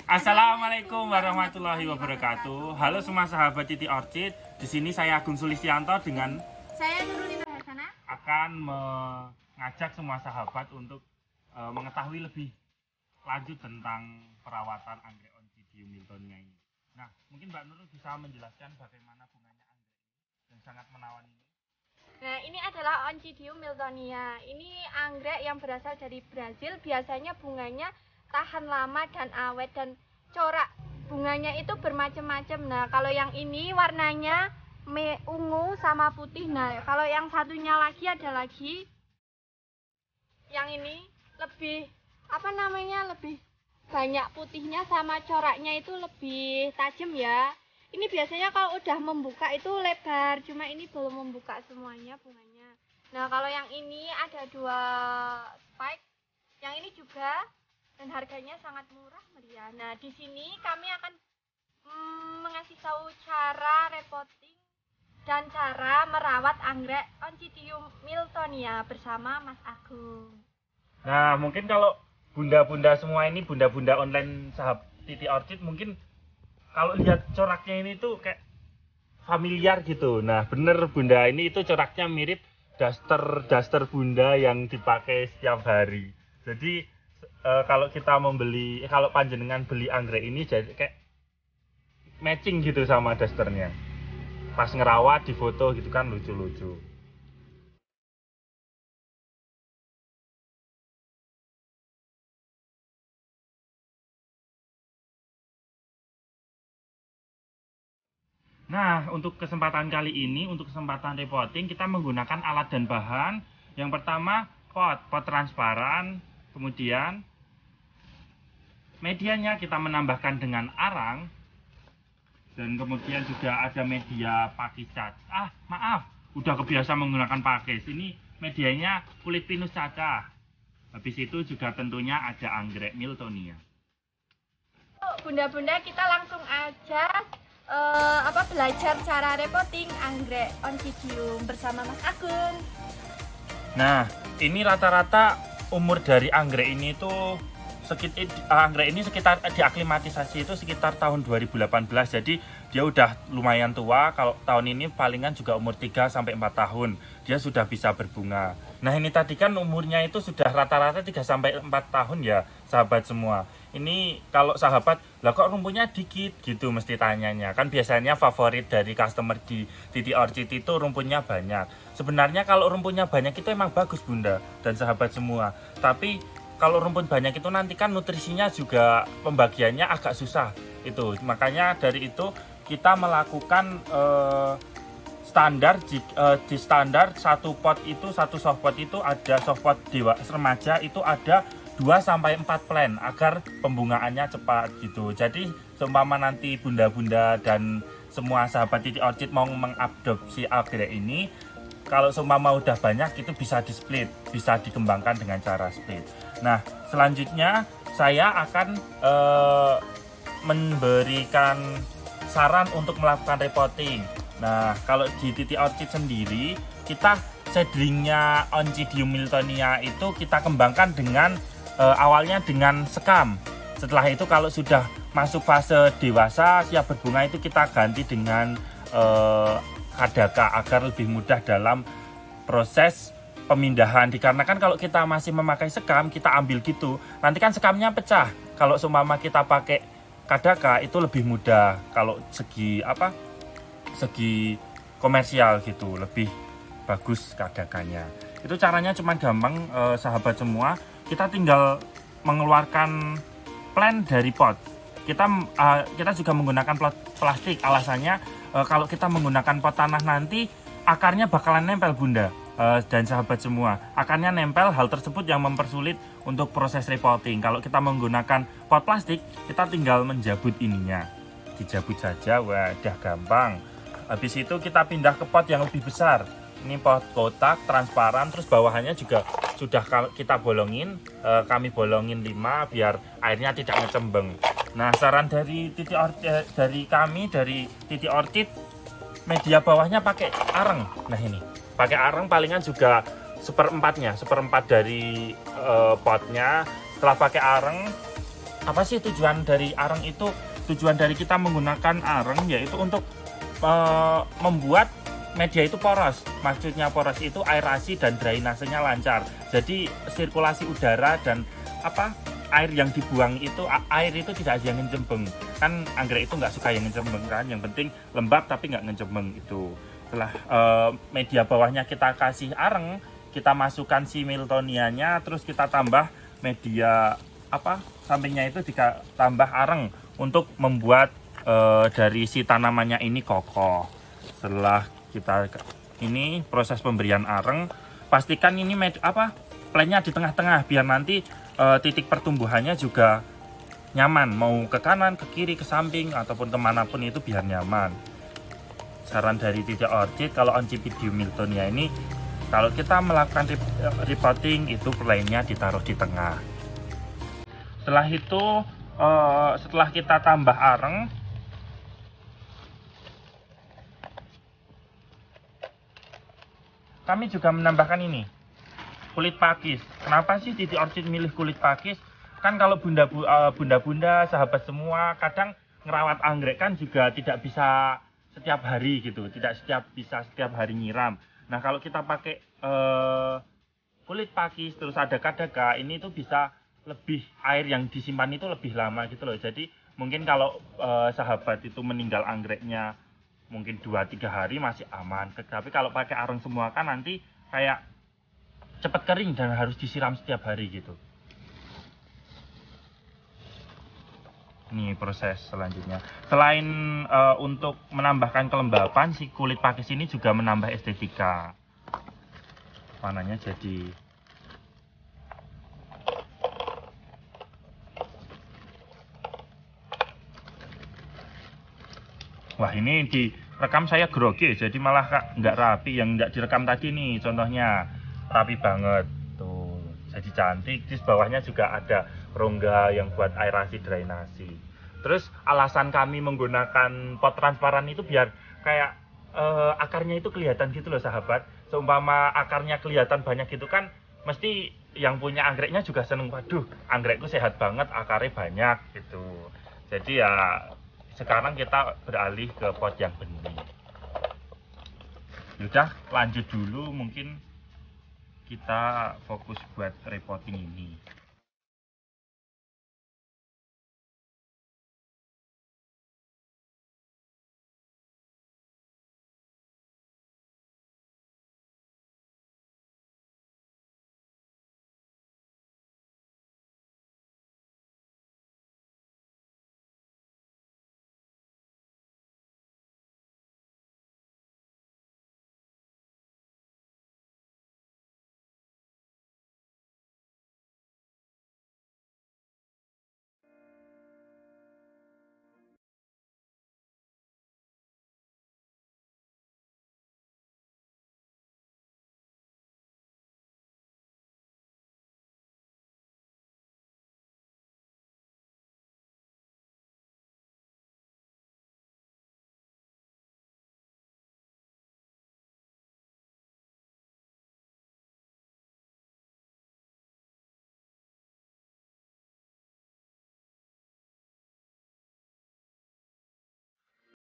Assalamualaikum warahmatullahi wabarakatuh. Halo semua sahabat Titi Orchid. Di sini saya Agung Sulistianto dengan Saya Nurulina Hasana. akan mengajak semua sahabat untuk mengetahui lebih lanjut tentang perawatan anggrek Oncidium miltonia ini. Nah, mungkin Mbak Nurul bisa menjelaskan bagaimana bunganya anggrek yang sangat menawan ini. Nah, ini adalah Oncidium miltonia. Ini anggrek yang berasal dari Brazil. Biasanya bunganya tahan lama dan awet, dan corak bunganya itu bermacam-macam. Nah, kalau yang ini warnanya ungu sama putih. Nah, kalau yang satunya lagi ada lagi yang ini lebih lebih banyak putihnya sama coraknya itu lebih tajam ya. Ini biasanya kalau udah membuka itu lebar, cuma ini belum membuka semuanya bunganya. Nah, kalau yang ini ada 2 spike, yang ini juga, dan harganya sangat murah meriah. Nah, di sini kami akan mengasih tahu cara repotting dan cara merawat anggrek Oncidium miltonia bersama Mas Agung. Nah, mungkin kalau bunda-bunda semua ini, bunda-bunda online sahabat Titi Orchid, mungkin kalau lihat coraknya ini tuh kayak familiar gitu. Nah, bener bunda, ini itu coraknya mirip daster bunda yang dipakai setiap hari. Jadi kalau kita kalau panjenengan beli anggrek ini jadi kayak matching gitu sama dasternya. Pas ngerawat di foto gitu kan lucu-lucu. Nah, untuk kesempatan kali ini, untuk kesempatan repotting, kita menggunakan alat dan bahan. Yang pertama, pot transparan. Kemudian, medianya kita menambahkan dengan arang. Dan kemudian juga ada media pakis cat. Maaf, udah kebiasa menggunakan pakis. Ini medianya kulit pinus cacah. Habis itu juga tentunya ada anggrek miltonia. Bunda-bunda, kita langsung aja belajar cara repotting anggrek Oncidium bersama Mas Agung. Nah, ini rata-rata umur dari anggrek ini tuh anggrek ini sekitar diaklimatisasi itu sekitar tahun 2018. Jadi dia udah lumayan tua. Kalau tahun ini palingan juga umur 3 sampai 4 tahun. Dia sudah bisa berbunga. Nah, ini tadi kan umurnya itu sudah rata-rata 3 sampai 4 tahun ya, sahabat semua. Ini kalau sahabat, lah kok rumputnya dikit gitu mesti tanyanya. Kan biasanya favorit dari customer di Titi Orchid itu rumputnya banyak. Sebenarnya kalau rumputnya banyak itu emang bagus bunda dan sahabat semua. Tapi kalau rumput banyak itu nanti kan nutrisinya juga pembagiannya agak susah itu. Makanya dari itu kita melakukan standar di standar satu pot itu, satu softpot itu ada softpot remaja itu ada 2 sampai 4 plant agar pembungaannya cepat gitu. Jadi seumpama nanti bunda-bunda dan semua sahabat Titi Orchid mau mengadopsi anggrek ini, kalau seumpama udah banyak itu bisa di split, bisa dikembangkan dengan cara split. Nah, selanjutnya saya akan memberikan saran untuk melakukan repotting. Nah, kalau di Titi Orchid sendiri, kita seedlingnya Oncidium miltonia itu kita kembangkan dengan awalnya dengan sekam. Setelah itu kalau sudah masuk fase dewasa siap berbunga itu kita ganti dengan kadaka agar lebih mudah dalam proses pemindahan. Dikarenakan kalau kita masih memakai sekam, kita ambil gitu, nanti kan sekamnya pecah. Kalau seumpama kita pakai kadaka itu lebih mudah kalau segi komersial gitu, lebih bagus kadakanya. Itu caranya cuma gampang sahabat semua. Kita tinggal mengeluarkan plant dari pot. Kita juga menggunakan pot plastik. Alasannya kalau kita menggunakan pot tanah nanti akarnya bakalan nempel bunda dan sahabat semua. Akarnya nempel, hal tersebut yang mempersulit untuk proses repotting. Kalau kita menggunakan pot plastik, kita tinggal menjabut ininya. Dijabut saja, udah gampang. Habis itu kita pindah ke pot yang lebih besar. Ini pot kotak transparan, terus bawahannya juga sudah kita bolongin, kami bolongin 5 biar airnya tidak ngecembeng. Nah, saran dari kami dari Titi Orchid, media bawahnya pakai areng. Nah, ini pakai areng palingan juga seperempat dari potnya. Setelah pakai areng, apa sih tujuan dari areng itu? Tujuan dari kita menggunakan areng yaitu untuk membuat media itu poros. Maksudnya poros itu aerasi dan drainasenya lancar. Jadi sirkulasi udara dan air yang dibuang itu, air itu tidak ada yang ngecembeng. Kan anggrek itu nggak suka yang ngecembeng kan. Yang penting lembab tapi nggak ngecembeng itu. Setelah media bawahnya kita kasih areng, kita masukkan si Miltonianya, terus kita tambah media sampingnya itu tambah areng untuk membuat dari si tanamannya ini kokoh. Setelah kita ini proses pemberian areng, pastikan ini plannya di tengah-tengah biar nanti titik pertumbuhannya juga nyaman, mau ke kanan, ke kiri, ke samping ataupun kemanapun itu biar nyaman. Saran dari Titik Orchid, kalau Oncidium Miltonia ini kalau kita melakukan repotting itu plannya ditaruh di tengah. Setelah itu setelah kita tambah areng, kami juga menambahkan ini kulit pakis. Kenapa sih Titik Orchid milih kulit pakis? Kan kalau bunda-bunda sahabat semua kadang ngerawat anggrek kan juga tidak bisa setiap hari gitu, tidak bisa setiap hari nyiram. Nah kalau kita pakai kulit pakis terus ada kadaka, ini tuh bisa lebih, air yang disimpan itu lebih lama gitu loh. Jadi mungkin kalau sahabat itu meninggal anggreknya mungkin 2-3 hari masih aman. Tapi kalau pakai areng semua kan nanti kayak cepat kering dan harus disiram setiap hari gitu. Ini proses selanjutnya. Selain untuk menambahkan kelembapan, si kulit pakis ini juga menambah estetika. Warnanya jadi wah, ini direkam saya grogi, jadi malah nggak rapi. Yang nggak direkam tadi nih, contohnya rapi banget. Tuh, jadi cantik. Di bawahnya juga ada rongga yang buat aerasi drainasi. Terus alasan kami menggunakan pot transparan itu biar kayak akarnya itu kelihatan gitu loh sahabat. Seumpama akarnya kelihatan banyak gitu kan, mesti yang punya anggreknya juga seneng. Waduh, anggrekku sehat banget, akarnya banyak gitu. Jadi ya sekarang kita beralih ke pot yang bening. Udah, lanjut dulu, mungkin kita fokus buat repotting ini.